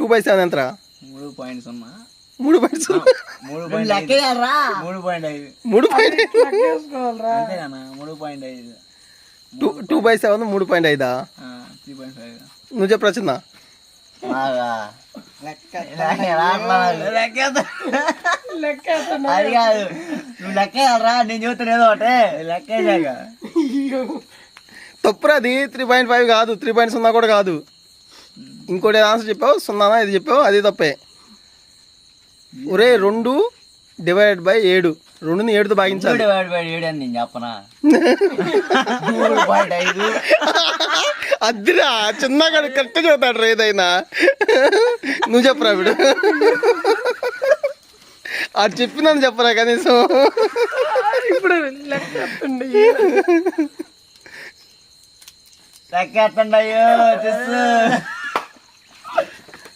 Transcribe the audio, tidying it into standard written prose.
2/7 ఎంతరా? 3.0. 3.0 2/7 3.5. నువ్వు చెప్పరా చిన్న? అది కాదు, నువ్వు లెక్క నేను చూస్తాను ఒకటే లెక్క. తప్పురా, అది 3.5 కాదు, 3.0 కూడా కాదు. ఇంకోటి ఆన్సర్ చెప్పావు, 0 ఇది చెప్పావు, అది తప్పే. ఒరే 2 / 7, 2ని 7తో భాగించాలి. 7 అని నేను చెప్పనా? 3.5. అదిరా, చిన్నగా కరెక్ట్ చెబుతాడు రా ఏదైనా. నువ్వు చెప్పరా ఇప్పుడు? అది చెప్పినాను చెప్పరా కనీసం. ఇప్పుడు లెక్క ఎత్తండి అయ్యో.